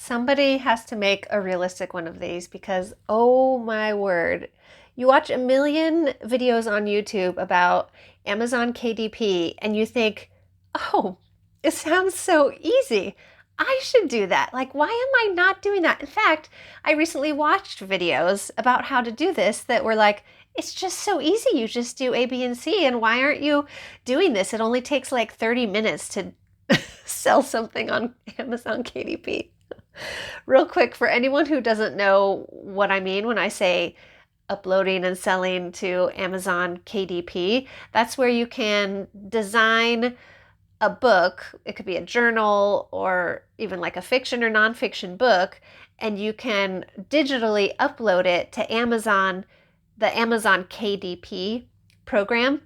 Somebody has to make a realistic one of these because, oh my word, you watch a million videos on YouTube about Amazon KDP and you think, oh, it sounds so easy. I should do that. Like, why am I not doing that? In fact, I recently watched videos about how to do this that were like, it's just so easy. You just do A, B, and C. And why aren't you doing this? It only takes like 30 minutes to sell something on Amazon KDP. Real quick, for anyone who doesn't know what I mean when I say uploading and selling to Amazon KDP, that's where you can design a book. It could be a journal or even like a fiction or nonfiction book, and you can digitally upload it to Amazon, the Amazon KDP program,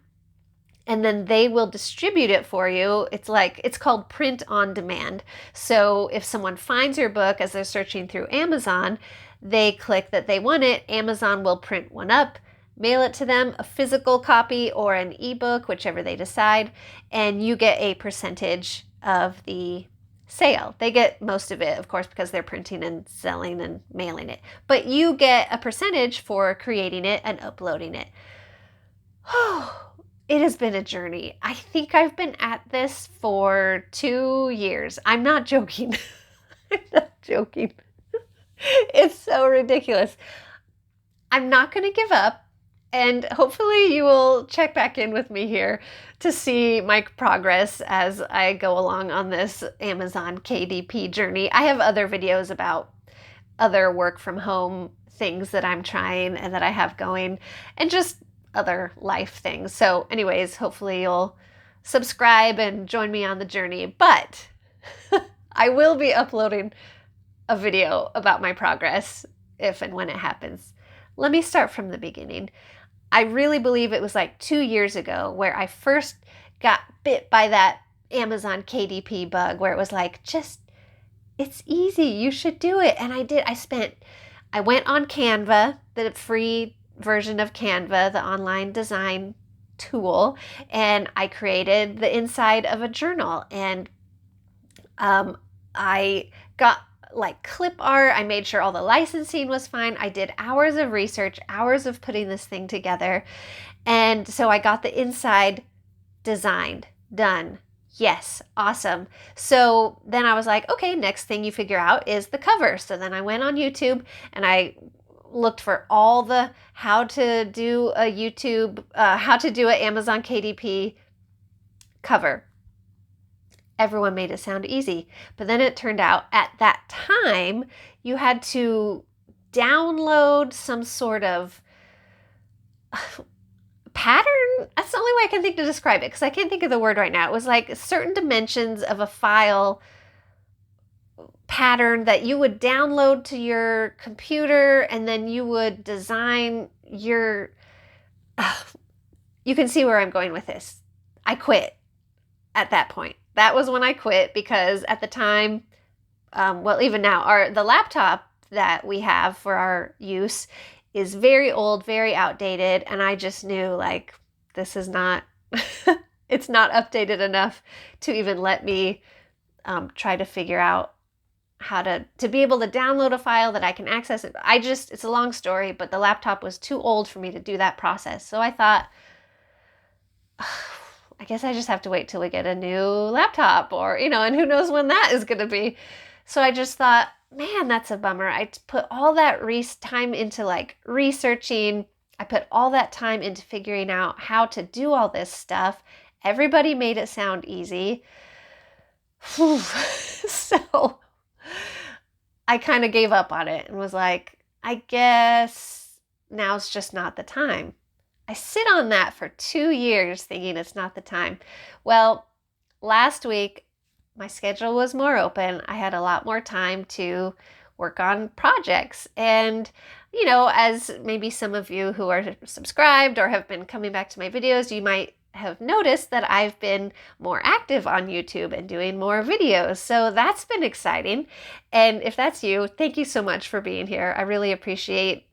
and then they will distribute it for you. It's called print on demand. So if someone finds your book as they're searching through Amazon, they click that they want it, Amazon will print one up, mail it to them, a physical copy or an ebook, whichever they decide, and you get a percentage of the sale. They get most of it, of course, because they're printing and selling and mailing it. But you get a percentage for creating it and uploading it. It has been a journey. I think I've been at this for 2 years. I'm not joking. I'm not joking. It's so ridiculous. I'm not going to give up. And hopefully you will check back in with me here to see my progress as I go along on this Amazon KDP journey. I have other videos about other work from home things that I'm trying and that I have going, and just other life things. So anyways, hopefully you'll subscribe and join me on the journey. But I will be uploading a video about my progress if and when it happens. Let me start from the beginning. I really believe it was like 2 years ago where I first got bit by that Amazon KDP bug where it was like, just, it's easy. You should do it. And I did. I went on Canva, the free version of Canva, the online design tool, and I created the inside of a journal. And I got like clip art. I made sure all the licensing was fine. I did hours of research, hours of putting this thing together. And so I got the inside designed, done. Yes, awesome. So then I was like, okay, next thing you figure out is the cover. So then I went on YouTube and I looked for all the how to do a how to do an Amazon KDP cover. Everyone made it sound easy. But then it turned out at that time, you had to download some sort of pattern. That's the only way I can think to describe it because I can't think of the word right now. It was like certain dimensions of a file pattern that you would download to your computer, and then you would design your... You can see where I'm going with this. I quit at that point. That was when I quit because at the time, well, even now, the laptop that we have for our use is very old, very outdated, and I just knew like this is not, it's not updated enough to even let me try to figure out how to be able to download a file that I can access it. It's a long story, but the laptop was too old for me to do that process. So I thought, I guess I just have to wait till we get a new laptop or, and who knows when that is going to be. So I just thought, man, that's a bummer. I put all that time into like researching. I put all that time into figuring out how to do all this stuff. Everybody made it sound easy. So I kind of gave up on it and was like, I guess now's just not the time. I sit on that for 2 years thinking it's not the time. Well, last week, my schedule was more open. I had a lot more time to work on projects. And, as maybe some of you who are subscribed or have been coming back to my videos, you might have noticed that I've been more active on YouTube and doing more videos. So that's been exciting. And if that's you, thank you so much for being here. I really appreciate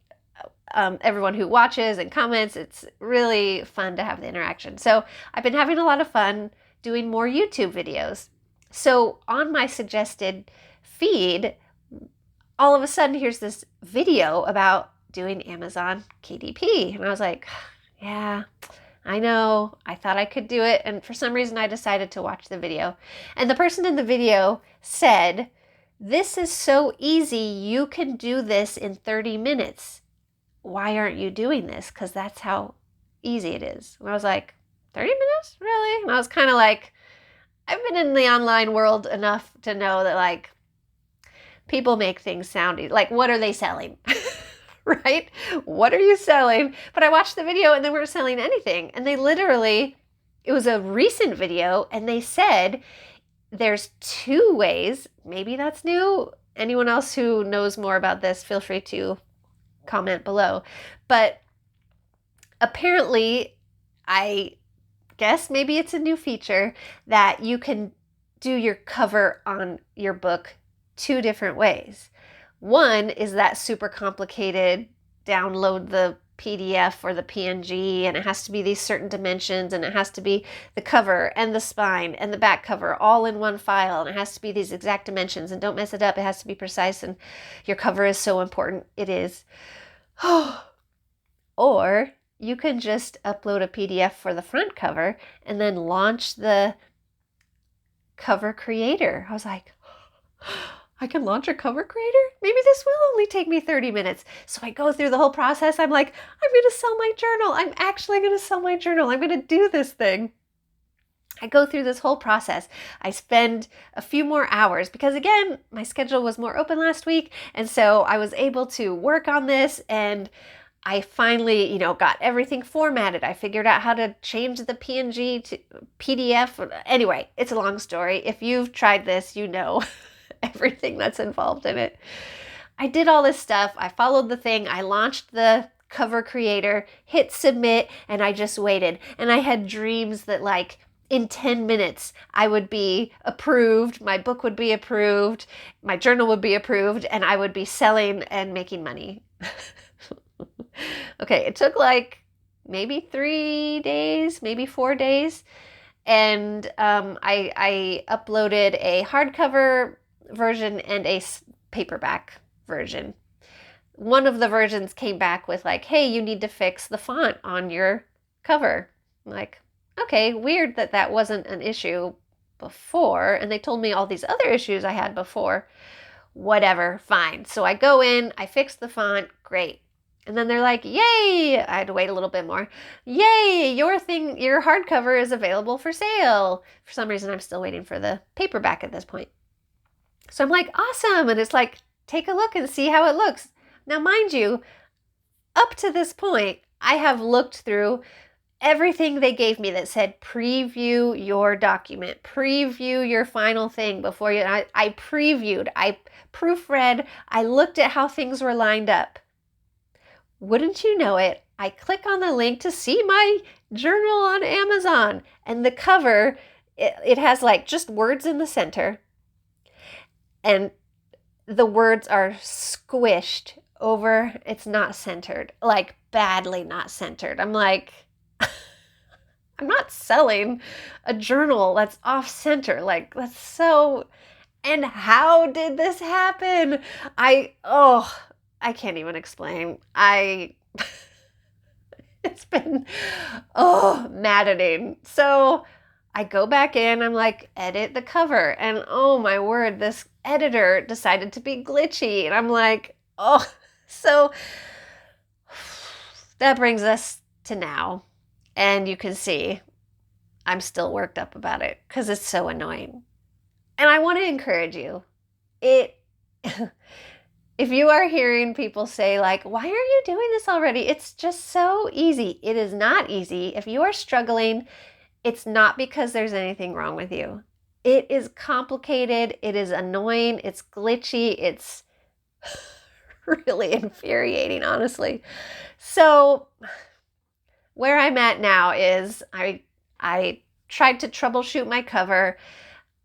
everyone who watches and comments. It's really fun to have the interaction. So I've been having a lot of fun doing more YouTube videos. So on my suggested feed, all of a sudden, here's this video about doing Amazon KDP. And I was like, yeah, I know. I thought I could do it. And for some reason, I decided to watch the video. And the person in the video said, this is so easy. You can do this in 30 minutes. Why aren't you doing this? Because that's how easy it is. And I was like, 30 minutes? Really? And I was kind of like, I've been in the online world enough to know that, like, people make things sound easy. Like, what are they selling? Right? What are you selling? But I watched the video and they weren't selling anything. And they literally, it was a recent video, and they said there's 2 ways. Maybe that's new. Anyone else who knows more about this, feel free to comment below. But apparently, I guess maybe it's a new feature that you can do your cover on your book 2 different ways. One is that super complicated, download the PDF or the PNG, and it has to be these certain dimensions, and it has to be the cover and the spine and the back cover all in one file, and it has to be these exact dimensions, and don't mess it up. It has to be precise, and your cover is so important. It is. Or you can just upload a PDF for the front cover and then launch the cover creator. I was like, I can launch a cover creator? Maybe this will only take me 30 minutes. So I go through the whole process. I'm like, I'm going to sell my journal. I'm actually going to sell my journal. I'm going to do this thing. I go through this whole process. I spend a few more hours because, again, my schedule was more open last week. And so I was able to work on this, and I finally, got everything formatted. I figured out how to change the PNG to PDF. Anyway, it's a long story. If you've tried this, you know everything that's involved in it. I did all this stuff. I followed the thing. I launched the cover creator, hit submit, and I just waited. And I had dreams that, like, in 10 minutes, I would be approved, my book would be approved, my journal would be approved, and I would be selling and making money. Okay, it took like maybe 3 days, maybe 4 days. And I uploaded a hardcover version and a paperback version. One of the versions came back with like, hey, you need to fix the font on your cover. I'm like, okay, weird that wasn't an issue before. And they told me all these other issues I had before. Whatever, fine. So I go in, I fix the font, great. And then they're like, yay, I had to wait a little bit more. Yay, your hardcover is available for sale. For some reason, I'm still waiting for the paperback at this point. So I'm like, awesome. And it's like, take a look and see how it looks. Now, mind you, up to this point, I have looked through everything they gave me that said preview your document, preview your final thing before you. I previewed, I proofread, I looked at how things were lined up. Wouldn't you know it, I click on the link to see my journal on Amazon, and the cover, it has like just words in the center, and the words are squished over. It's not centered, like badly not centered. I'm like, I'm not selling a journal that's off center. Like, that's so, and how did this happen? I can't even explain. It's been, maddening. So I go back in, I'm like, edit the cover. And oh my word, this editor decided to be glitchy. And I'm like, so that brings us to now. And you can see I'm still worked up about it because it's so annoying. And I want to encourage you. If you are hearing people say like, why are you doing this already? It's just so easy. It is not easy. If you are struggling, it's not because there's anything wrong with you. It is complicated. It is annoying. It's glitchy. It's really infuriating, honestly. So where I'm at now is I tried to troubleshoot my cover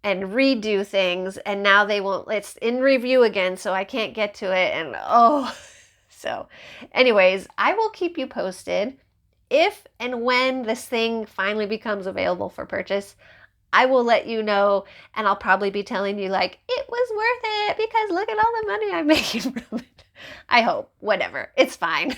and redo things, and now they won't, it's in review again, so I can't get to it. And so anyways, I will keep you posted if and when this thing finally becomes available for purchase. I will let you know, and I'll probably be telling you like, it was worth it because look at all the money I'm making from it. I hope. Whatever. It's fine.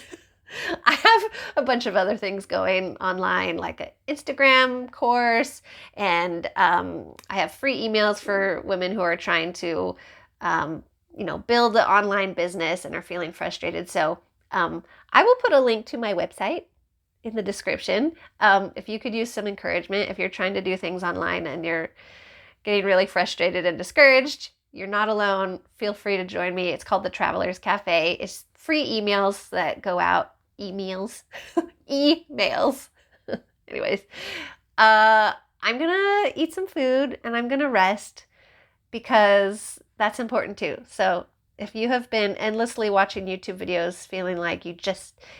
I have a bunch of other things going online, like an Instagram course, and I have free emails for women who are trying to, build an online business and are feeling frustrated. So I will put a link to my website in the description. If you could use some encouragement, if you're trying to do things online and you're getting really frustrated and discouraged, you're not alone. Feel free to join me. It's called the Travelers Cafe. It's free emails that go out. Emails. Emails. Anyways, I'm gonna eat some food and I'm gonna rest because that's important too. So if you have been endlessly watching YouTube videos feeling like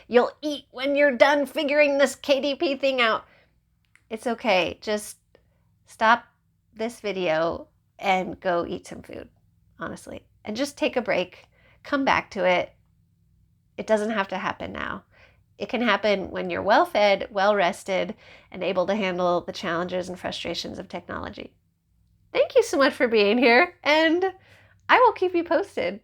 you'll eat when you're done figuring this KDP thing out, it's okay. Just stop this video and go eat some food, honestly. And just take a break. Come back to it. It doesn't have to happen now. It can happen when you're well fed, well rested, and able to handle the challenges and frustrations of technology. Thank you so much for being here, and I will keep you posted.